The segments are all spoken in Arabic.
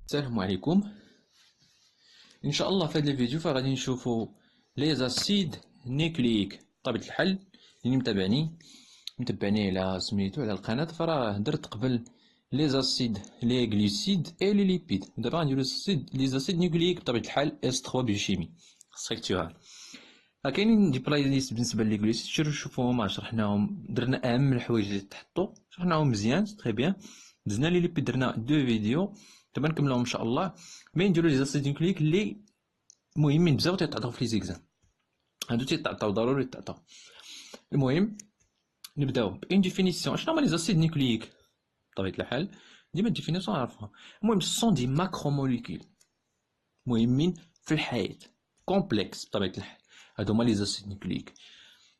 السلام عليكم. ان شاء الله في هذا الفيديو فغادي نشوفوا لي زاسيد نيكليك. بطبيعه الحال اللي متبعني على سميتو على القناه فراه درت قبل لي زاسيد لي غليسيد اي لي ليبيد. دابا غنديرو لي زاسيد نيكليك بطبيعه الحال اس 3 بيوشيمي ستركتورال. كاينين دي بلاي ليست بالنسبه لي غليسيد شرو نشوفوهم شرحناهم، درنا اهم الحوايج اللي تحطوا شرحناهم مزيان تري بيان. دزنا لي ليبيد درنا دو فيديو، دابا نكملوهم ان شاء الله. مي نديرو لي زاسيد نيكليك اللي مهمين بزاف تيتعطاو في لي زيكزام، هادو تيتعطاو ضروري يتعطاو. المهم نبداو بان ديفينيسيون. شنو هما لي زاسيد نيكليك؟ بطبيعة الحال ديما الديفينيسيون نعرفوها. المهم سون دي ماكروموليكول مهمين في الحياة، كومبلكس بطبيعة الحال. هادو هما لي زاسيد نيكليك.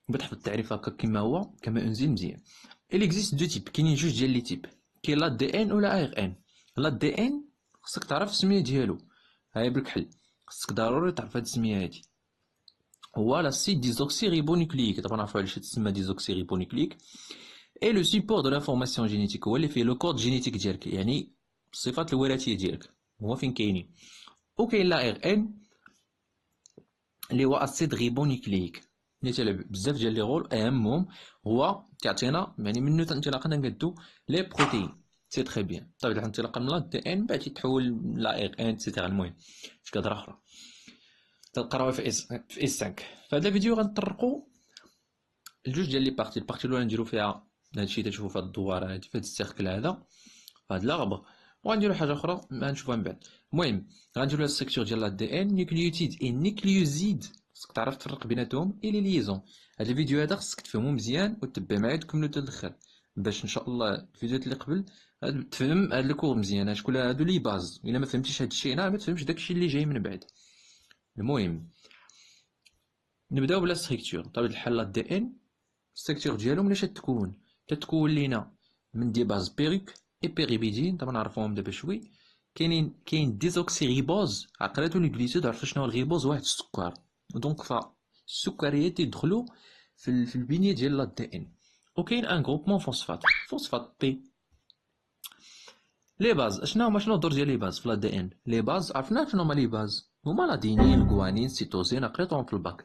بتحفظ التعريف هكا كيما هو كما انزل مزيان. il existe دو تيب، كاينين جوج ديال لي تيب، كاين لا دي ان ولا ار ان. لا دي ان خصك تعرف السميه ديالو، هاي بالكحل خصك ضروري تعرف هاد السميه هادي. هو لاسيد ديزوكسي ريبونيكليك، طبعا نعرفو علاش تسمى ديزوكسي ريبونيكليك. اي لو سيبور دو لانفورماسيون جينيتيك، هو اللي فيه لو كود جينيتيك ديالك، يعني الصفات الوراثيه ديالك هو فين كاينين. وكاين لا ار ان اللي هو اسيد ريبونيكليك اللي تيلعب بزاف ديال لي رول. اهمهم هو تعطينا يعني منو انطلاقا نقادو لي بروتين. سي تري بيان. طبعا الانطلاقا من لا دي ان بعد يتحول لا ار ان سيتيرا. المهم في كادر اخرى تلقراوها في اس 5. في هذا الفيديو غنطرقوا الجوج ديال لي بارتي. البارتي الاولى نديرو فيها هادشي تشوفو في هاد الدواره هادي، في هاد السيركل هذا، في هاد لاربر. وغنديرو حاجه اخرى ما نشوفوها من بعد. المهم غنديرو لا ستركتور ديال لا دي ان، نيوكليوتيد اي نيكليوزيد، خصك تعرف تفرق بيناتهم، اي لي ليزون. هاد الفيديو هذا خصك تفهمو مزيان وتتبع معايا تكملو حتى الاخر، باش ان شاء الله الفيديوهات اللي قبل تفهم هاد الكور مزيان. هاد كلها هادو لي باز، الا ما فهمتيش هاد الشيء ما تفهمش داكشي اللي جاي من بعد. المهم نبداو بلا ستركتور. بطبيعه الحال لا دي ان الستركتور ديالو ملي تتكون تتكون لينا من دي باز بيريك اي بيريبيدين، طبعا نعرفوهم دابا شوي. كاين ديزوكسي ريبوز، عقلاتو لي غليسيد عرفوا شنو هو الغيبوز؟ واحد السكر. دونك فالسكريات يدخلوا في البنيه ديال لا دي ان. وكاين ان غروبمون فوسفات بي. لي باز شنو الدور ديال لي باز في لا دي ان؟ لي باز عرفنا شنو هما لي باز، هما لادينين الكوانين سيتوزين، قريتهم في الباك.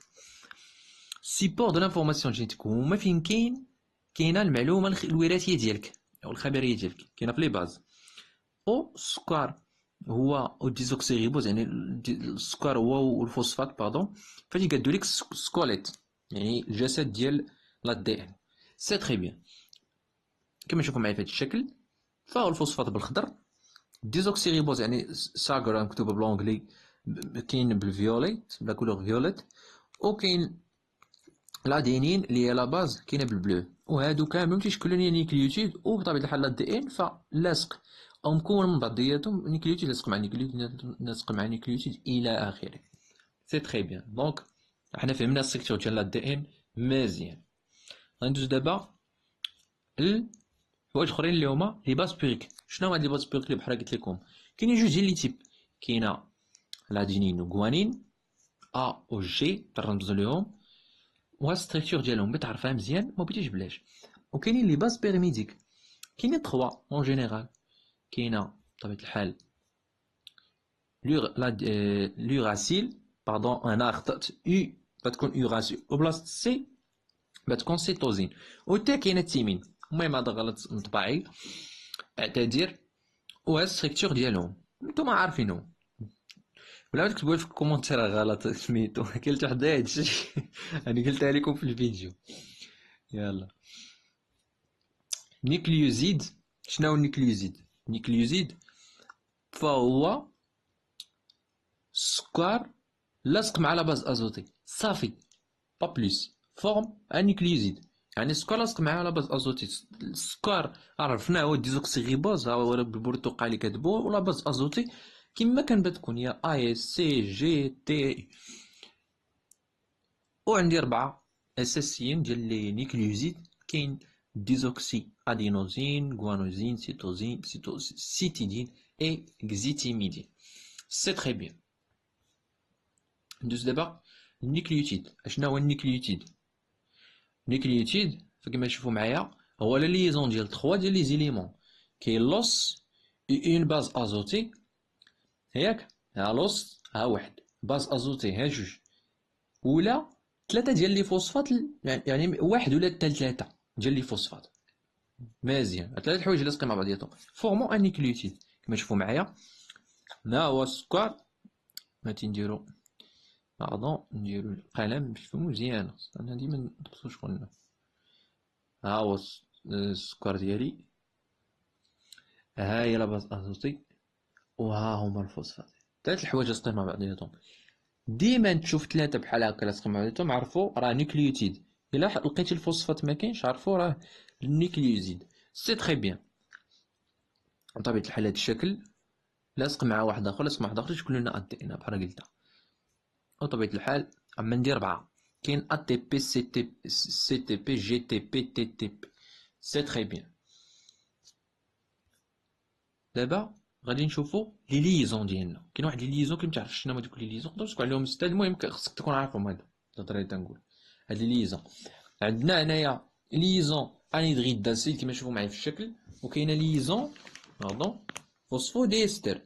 سيبور دو لانفورماسيون جينيتيك هما فين كاينه المعلومه الوراثيه ديالك او الخبريه ديالك، كاينه في لي باز. او السكر هو او ديزوكسيريبوز، يعني السكر هو والفوسفات باردون، فاش يقادوا لك سكوليت يعني الجسد ديال لا دي ان. سي تري بيان كما نشوفوا معايا في هذا الشكل. فهو الفوسفات بالخضر، ديزوكسيريبوز يعني ساغر مكتوبه بالونجلي، كاين بالفيوليت لا كولور فيوليت. وكاين الادينين اللي هي لا باز كاينه بالبلو. وهادو كاملين تيشكلوا لنا نيكليوتيد، وبطبيعه الحال لا دي ان فلاصق او مكون من بعضياتهم، نيكليوتيد لاصق مع نيكليوتيد لاصق مع نيكليوتيد الى اخره. سي تري بيان. دونك حنا فهمنا السيكتور ديال لا دي ان مزيان. غندوز دابا لحوايج اخرين اللي هما لي باز بيريك. شنو هما لي باز بيريك؟ اللي بحال قلت لكم كاينين جوج ديال لي تيب، كاينه لادينين وغوانين ا و جي، ترمزوا ليهم وها ستركتور ديالهم بتعرفها مزيان ما بغيتيش بلاش. وكاينين لي باز بيرميديك، كاينين 3 اون جينيرال. كاينه بطبيعه الحال لوراسيل، باردون انا اخطات، يو بتكون اوراسيل، وبلاصه سي بتكون سيتوزين، وتا كاينه تيمين. المهم هذا غلط مطبعي، اعتذر. وها ستركتور ديالهم نتوما عارفينهم، ولا تكتبوا في الكومونتير غلط سميتو. قلت وحده هادشي انا قلتها لكم في الفيديو. يلا نيكليوزيد. شنو النيكليوزيد؟ النيكليوزيد فهو سكر لاصق مع لا باز ازوتي صافي، با بليس. فورم ان نيكليوزيد يعني السكر لاصق مع لا باز ازوتي. السكر عرفناه هو ديزوكسيريبوز، ها هو بالبرتقالي كتبوه، ولا باز ازوتي كما كان بتكون هي اي اس سي جي تي. وعندي 4 اساسيين ديال لي نيكليوزيد. كاين ديزوكسي ادينوزين، غوانوزين، سيتيدين اي غزيتيميدين. سي تري بيان. ندوز دابا النيكليوتيد. اشنا هو النيكليوتيد؟ النيكليوتيد كما تشوفوا معايا هو لا ليزون ديال 3 ديال لي زيليمون. كاين لوس اون باز ازوتي ياك ها لوس ها واحد، باز ازوتي ها جوج، ولا ثلاثه ديال لي فوسفات يعني واحد ولا حتى ثلاثه ديال لي فوسفات. مزيان، ثلاث الحوايج لاصقين مع بعضياتهم فورمون ان نيكليوتيد. كما تشوفوا معايا هنا هو السكر. غادي نديرو باردون، نديرو القلم باش نفهمو مزيان، انا ديما نضبطو شغلنا. ها هو السكر ديالي، ها هي لا باز ازوتي، وها هما الفوسفات. ثلاث الحوايج لاصقين مع بعضياتهم. ديما تشوف ثلاثه بحال هكا لاصقين مع بعضياتهم عرفوا راه نيكليوتيد. الا لقيتي الفوسفات ما كاينش عرفوا راه النيكليوزيد. سي تري بيان. بطبيعه الحال هذا الشكل لاصق مع واحد اخر، لاصق مع واحد اخر تكون لنا ادي ان بحال قلت. بطبيعه الحال اما ندير 4 كاين ا تي بي سي تي بي جي تي بي تي تي بي. سي تري بيان. دابا غادي نشوفو لي ليزون ديالنا. كاين واحد لي ليزون كي متعرفش شنو هما دوك لي ليزون، نقدروا نسكتوا عليهم ستاد. المهم خصك تكون عارفهم. هادو الهضره تنقول هاد لي ليزون. عندنا هنايا ليزون انيدغيد داسيد كما تشوفوا معايا في الشكل، وكاينه ليزون باردون فوسفوديستر.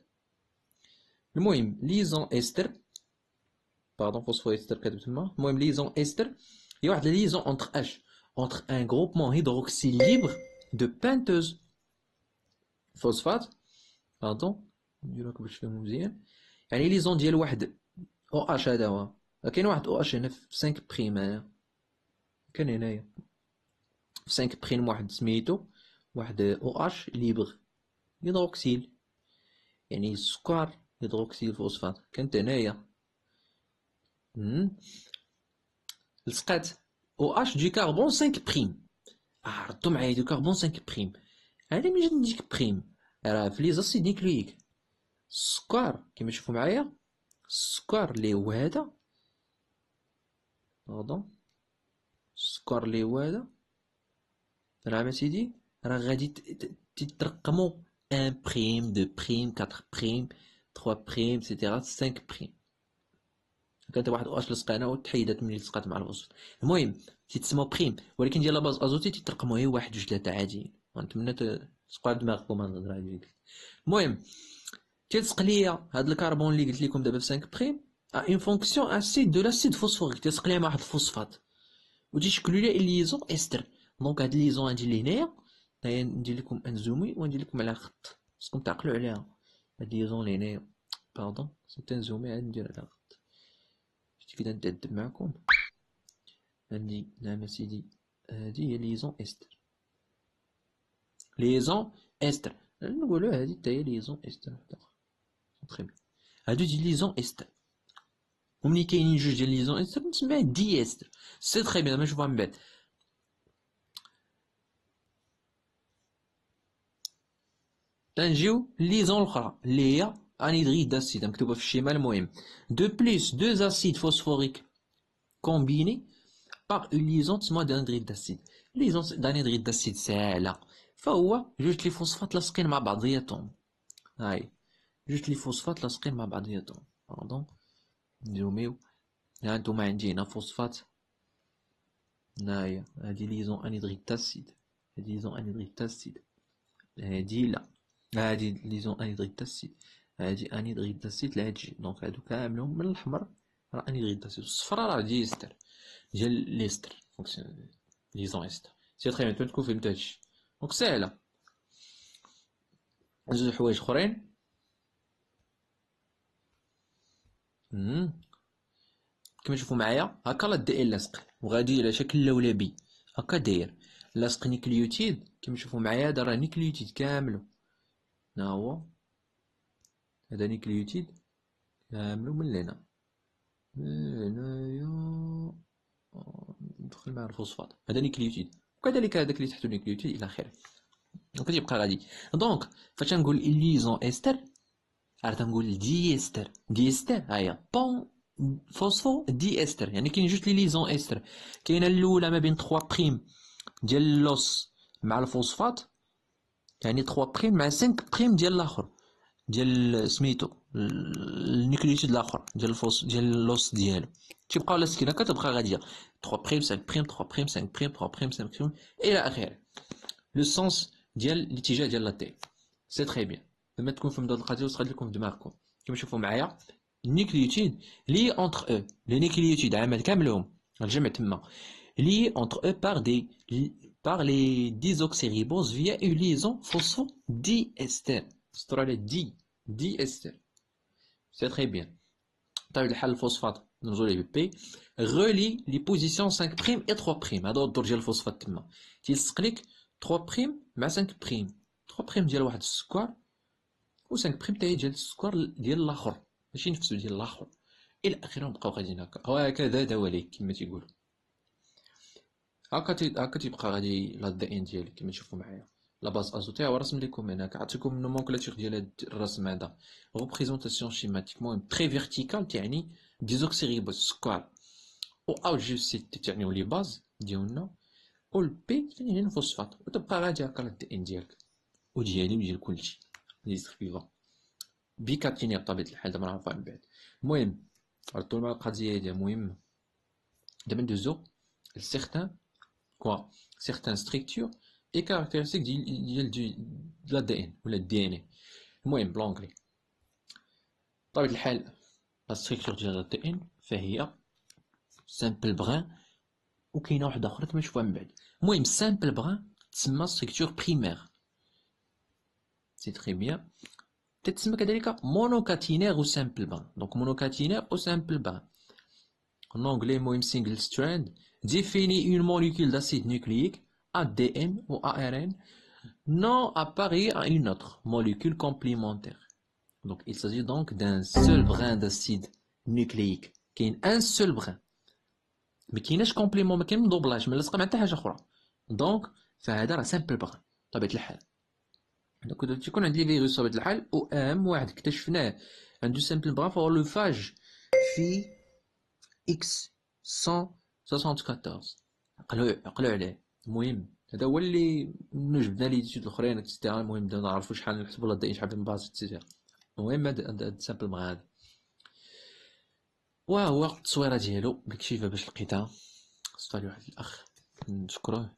المهم ليزون استر باردون فوسفوديستر كاتب تما. المهم ليزون استر هي واحد ليزون اونتر اش اونتر ان غروبمون هيدروكسيل ليبر دو بانتوز فوسفات باردون. نديرو هكا باش تفهمو مزيان. يعني ليزون ديال واحد او اش، هذا هو. كاين واحد او اش هنا في 5 بريم، هنايا كان هنايا في 5 بريم واحد سميتو واحد او اش ليبر هيدروكسيل، يعني السكر هيدروكسيل فوسفات كانت هنايا. لصقات او اش دي كربون 5 بريم. ردوا معايا دو كربون 5 بريم. هذه من جد نديك بريم راه في لي زاسيد نيكليك. السكر كما تشوفوا معايا، السكر اللي هو هذا باردون، السكر اللي هو هذا راه سيدي راه غادي تترقموا 1 بريم 2 بريم 4 بريم 3 بريم سيتيرا 5 بريم. كانت واحد او اش لصقانه وتحيدات ملي لصقات مع الفوسفات. المهم تيتسموا بريم، ولكن ديال لاباز ازوتي تيترقموا غير 1 2 3 عاديين. نتمنى تسقوا على دماغكم هاد الهضره هادي. المهم تيلصق ليا هاد الكربون اللي قلت لكم دابا 5 بريم اون فونكسيون اسيد دو لاسيد فوسفوريك، تيلصق ليا مع واحد الفوسفات وتيشكلوا ليا ليزون استر. دونك هاد ليزون هادي اللي هنايا ندير لكم انزومي وندير لكم على خط، خصكم تعقلوا عليها. هاد ليزون اللي هنايا باردون سي تنزومي عاد ندير على خط. شتي كدا نتعذب معكم. عندي نعم سيدي هادي هي ليزون استر. ليزون استر نقولوا هادي حتى هي ليزون استر. تري بيان. هادو دي ليزون استر، وملي كاينين جوج ديال ليزون استر نسميها دي استر. سي تري بيان. نشوفها من بعد. تنجيو ليزون الاخرى اللي هي انيدغيد داسيد مكتوبه في الشمال. المهم دو بليس دو اسيد فوسفوريك كومبيني باغ اون ليزون تسمى دانيدغيد داسيد. ليزون دانيدغيد داسيد ساهله، فهو جوج لي فوسفات لاصقين مع بعضياتهم. هاي جوج لي فوسفات لاصقين مع بعضياتهم باردون. نزوميو. ها نتوما عندي هنا فوسفات، هنايا هادي ليزون انيدغيد داسيد، هادي ليزون انيدغيد داسيد، هادي لا هادي ليزون انيدغيد داسيد، هادي انيدغيد داسيد لهادشي. دونك هادو كاملهم من الاحمر راه انيدغيد داسيد، والصفرا راه ديستر ديال ليستر فونكسيون ليزون استر. سي تري بيان تكون فهمت هادشي. دونك ساهله. زوج حوايج اخرين. كما تشوفوا معايا هكا لا دي ال لاصق وغادي على شكل لولبي هكا داير لاصق نيكليوتيد. كما تشوفوا معايا هذا راه نيكليوتيد كاملو. ها هو هذا نيكليوتيد كاملو من هنا هنايا ندخل مع الفوسفات. هذا نيكليوتيد، وكذلك هذاك اللي تحتو نيكليوتيد الى اخره. دونك تيبقى غادي. دونك فاش نقول ليزون استر راه تنقول دي استر. دي استر هاهي بون فوسفو دي استر، يعني كاين جوج لي ليزون استر. كاينه الاولى ما بين 3 بريم ديال اللوس مع الفوسفات، يعني 3 بريم مع 5 بريم ديال الاخر ديال سميتو النيكليوتيد الاخر ديال الفوس ديال اللوس ديالو. تيبقاو لاصقين هكا تبقى غاديه 3 بريم 5 بريم 3 بريم 5 بريم 3 بريم 5 بريم الى اخره. لو سونس ديال الاتجاه ديال لا تي. سي تري بيان. لما تكون فهمتوا هاد القضيه وصغات لكم في دماغكم. كما تشوفوا معايا النيكليوتيد لي اونتر او لي نيكليوتيد عمل كاملهم الجمع تما لي اونتر او par les désoxyriboses via une liaison phosphodiester. سطروا على دي استر. C'est très bien. طيب الحل الفوسفات نرجعوا ليه بي relie les positions 5' et 3'. هذا هو الدور ديال الفوسفات تما تيلصق لك 3' مع 5'. 3' ديال واحد السكر و 5' حتى هي ديال السكر ديال الاخر ماشي نفسو ديال الاخر الى اخره. نبقاو غاديين هكا وهكذا دواليك كما تيقولوا. هكا تيبقى غادي لا دي ان ديالك كما تشوفوا معايا. لا باز ازوتيه ورسم لكم هناك عطيكم النومونكلاتور ديال هاد الرسم هذا ريبريزونطاسيون شيماتيك. المهم تري فيرتيكال تعني ديزوكسيريبوز السكر و او جي سي تعني لي باز ديالنا و البي تعني الفوسفات وتبقى غادي هكا لا دي ان ديالك وديالي وديال كلشي لي فيفون بيكاتينيا بطبيعه الحال دابا نعرفوها من بعد. المهم ردوا مع القضيه هادي مهمه. دابا ندوزو لسيغتان quoi certaines structures et caractéristiques de l'ADN ou le DNA. المهم بالانجلي بطبيعة الحال لا ستركتور ديال الADN فهي سامبل بغان وكاينه واحده اخرى كما نشوفوها من بعد. المهم سامبل بغان تسمى ستركتور بريمير سي تري بيان. تتسمى كذلك مونوكاتينير او سامبل بغان. دونك مونوكاتينير او سامبل بغان en anglais المهم single strand définit une molécule d'acide nucléique ADN ou ARN non appareillée à une autre molécule complémentaire. Donc il s'agit donc d'un seul brin d'acide nucléique qui est un seul brin ما كايناش كومبليمون ما كاين مدوبلاج ما لصق مع حتى حاجه اخرى. دونك فهذا راه سامبل بغان بطبيعه الحال. دونك تيكون عند لي فيروس بطبيعه الحال و اهم واحد اكتشفناه عنده سامبل بغان فهو لو فاج في X174 عقلوا عليه. المهم هذا هو اللي جبنا لي ديتود الاخرين اكسترا. المهم بدنا نعرفوا شحال نحسبوا لا دي شحال من باز اكسترا. المهم هاد سامبل مع هذا وهو التصويره ديالو بكشيفه باش لقيتها. صافي واحد الاخ نشكروه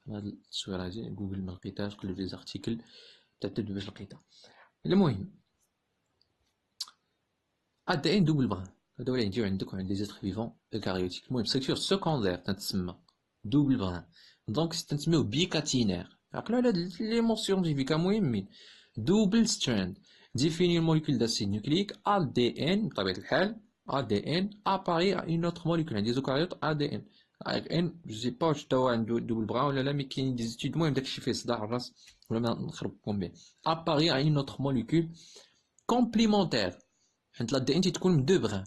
على هاد التصويره هادي جوجل ما لقيتهاش قلب لي زارتيكل تعتمد باش لقيتها. المهم ADN دوبل بغان هذا هو اللي يجيو عندك وعند لي زيتر فيفون اكاريوتيك. المهم ستركتور سكوندير تتسمى دوبل بغان دونك تنسميوه بيكاتينير. عقلوا على هاد لي مونسيون سيفيكا مهمين. دوبل ستراند ديفيني الموليكول داسيد نيوكليك ADN بطبيعة الحال ADN appareil à une autre molécule عندي زوكاريوت ADN جو سي با واش هو عنده دوبل بغان ولا لا مي كاين دي زيتود. المهم داكشي فيه صداع الراس ولا ما نخربكم به. appareil à une autre molécule complémentaire حيت لا دي ان تكون من دو بغان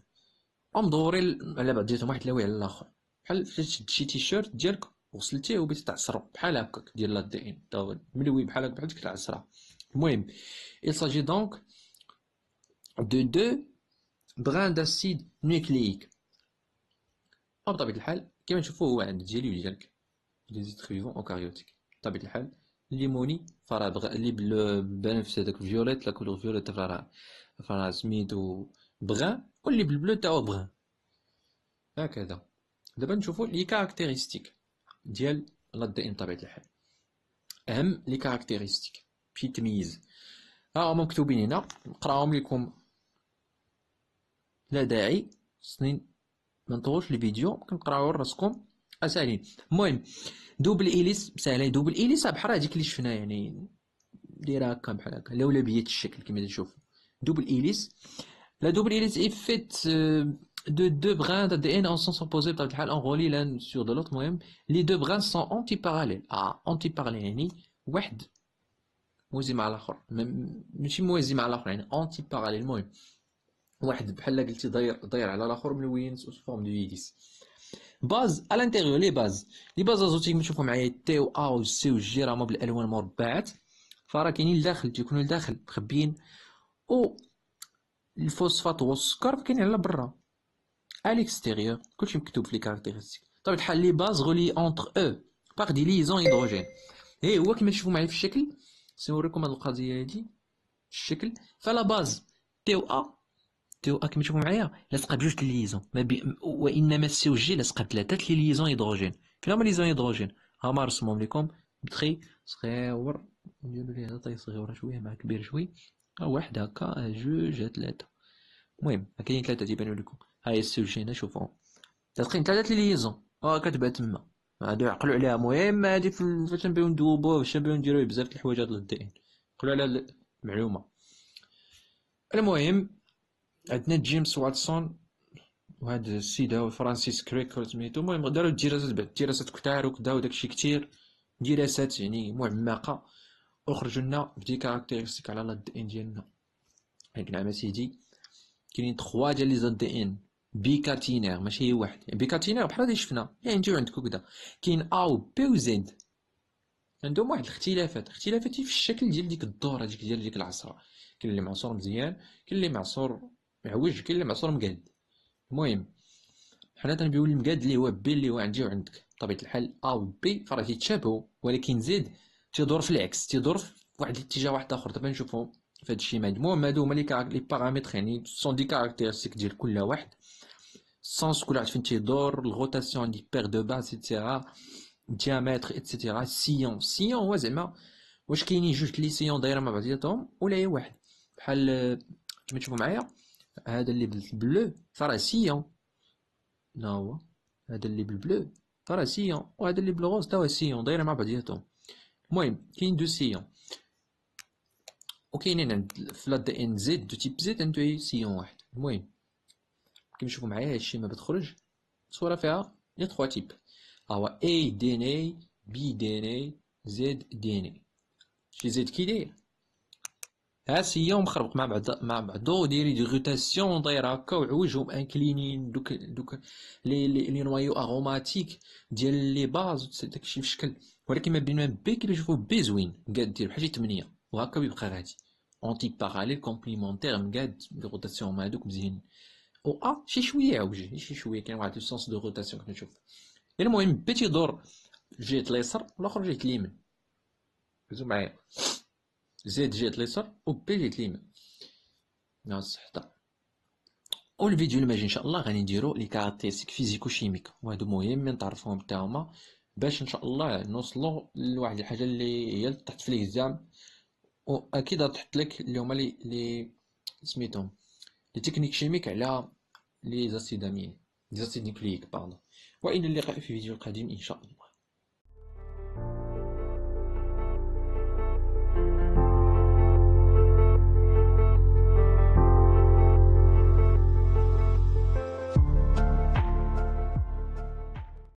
مدورين على بعض ديالهم واحد لاوي على الاخر بحال تشد شي تيشيرت ديالك وغسلتيه وبغيتي تعصرو بحال هكاك ديال لا دي ان تا ملوي بحال هكا بحال ديك العصره. المهم il s'agit donc de deux brins d'acide nucléique بطبيعة الحال كما نشوفو هو عند ديالي وديالك لي زيتر فيفون اوكاريوتيك بطبيعة الحال الليموني فراه اللي بالبنفس هذاك فيوليت لا كولور فيوليت فراه سميتو بغان واللي بالبلو تاعو بغان هكذا. دابا نشوفو لي كاركتيرستيك ديال لا دي ان بطبيعة الحال. اهم لي كاركتيرستيك شي تمييز هما مكتوبين هنا نقراهم لكم لا داعي سنين ما نطولش الفيديو كنقراو راسكم اسالين. المهم دوبل إيليس ساهله. دوبل إيليس بحال هذيك اللي شفنا يعني دايره هكا بحال هكا لولبيه الشكل كما تشوفوا. دوبل إيليس la double hélice est faite de deux brins d'ADN en sens opposé بطبيعة الحال enroulés l'un sur de l'autre. المهم les deux brins sont antiparallèles. antiparallèles يعني واحد موازي مع الاخر ماشي موازي مع الاخر يعني antiparallèles. المهم واحد بحال قلتي داير على الاخر ملوين سو فورم دو هيليس. باز à l'intérieur لي باز ازوتيك نشوفوا معايا تي و ا و سي و جي راهما بالالوان مربعات فراه كاينين لداخل تيكونوا لداخل مخبيين و الفوسفات والسكر كاينين على برا à l'extérieur كلشي مكتوب في لي كاركتيرستيك. بطبيعة الحال لي باز غولي انتر او باغ دي ليزون هيدروجين. هو كما تشوفوا معايا في الشكل سنوريكم هاد القضيه هادي الشكل. فلا باز تي و ا كما تشوفوا معايا لاصقه بجوج د ليزون وانما السي و جي لاصقه بثلاثه لي ليزون هيدروجين. فين هما ليزون هيدروجين هما رسمهم لكم بتخي صغيور نديرو ليه هذا طي صغيره شويه مع كبير شويه واحد هكا جوج ثلاثه المهم كاين 3 تيبانو لكم. ها هي السوجي هنا شوفوهم، تلقين 3 ليزون كتبان تما، هادو عقلوا عليها. المهم هادي فاش نبغيو ندوبوه، فاش نبغيو نديرو بزاف د الحوايج هاد الدي ان، عقلوا على المعلومه. المهم عندنا جيمس واتسون وهاد السيد هو فرانسيس كريك سميتو. المهم دارو دراسات، بعد دراسات كتار وكدا وداكشي كتير، دراسات يعني معمقه، وخرجوا لنا بدي كاركتيرستيك على الدي ان ديالنا. نعم اسيدي، كاينين 3 ديال لي زاد دي ان بيكاتينير، ماشي هي واحد. بيكاتينير بحال اللي شفنا، يعني نجيو عندكم كدا كاين ا و بي و زد، عندهم واحد الاختلافات، اختلافات في الشكل ديال ديك الدور، هذيك ديال ديك العصره. كاين اللي معصور مزيان، كاين اللي معصور معوج، كاين اللي معصور مقاد. المهم حنا تنبيو المقاد اللي هو بي اللي هو عندي وعندك. بطبيعه الحال ا و بي فراه تيتشابهوا، ولكن زد تيدور في العكس، تيدور في واحد الاتجاه واحد اخر. دابا نشوفوا في هاد الشيء. المهم هادو هما لي بارامتر، يعني سون دي كاركتيرستيك ديال كل واحد. السونس كل واحد فين تيدور، الغوتاسيون دي بير دو باس ايتترا، الديامتر ايتترا. السيون، السيون هو زعما واش كاينين جوج لي سيون دايره مع بعضياتهم ولا هي واحد. بحال كيما تشوفوا معايا هذا اللي بالبلو فراه سيون، ها هو هذا اللي بالبلو فراه سيون، وهذا اللي بالغوز تا هو سيون، دايره مع بعضياتهم. المهم كاين دو سيون، وكاينين عند في لا دي ان زد دو تيب زد عنده سيون واحد. المهم كيما تشوفوا معايا هادشي ما بتخرج صورة فيها لي 3 تيب، هو اي دي ان اي، بي دي ان اي، زد دي ان اي. شي زد كي داير ها سيون مخربق مع بعضو، دايرين دي روتاسيون داير هكا وعوجهم انكلينين. دوك لي نوايو اغوماتيك ديال لي باز داكشي في شكل. ولكن ما بين ما بي كيما تشوفوا بي زوين مقاد دير بحال شي 8 وهكا بيبقى غادي. اونتي باراليل كومبليمونتير مقاد لي روتاسيون مع هادوك مزيانين. و شي شويه عوج، شي شويه كاين واحد السونس دو روتاسيون كنشوف. المهم بي تيدور جهة اليسار والاخر جهة اليمين. ركزوا معايا، زد جهة اليسار و بي جهة اليمين. ناقص حتى. والفيديو الماجي ان شاء الله غادي نديرو لي كاركتيرستيك فيزيكو شيميك، وهادو مهمين تعرفوهم حتى هما باش ان شاء الله نوصلو لواحد الحاجه اللي هي تحت في ليكزام. واكيد غتحط لك اللي هما لي سميتهم لي تكنيك شيميك على لي زاسيد امين، لي زاسيد نيكليك باردون. والى اللقاء في فيديو قادم ان شاء الله.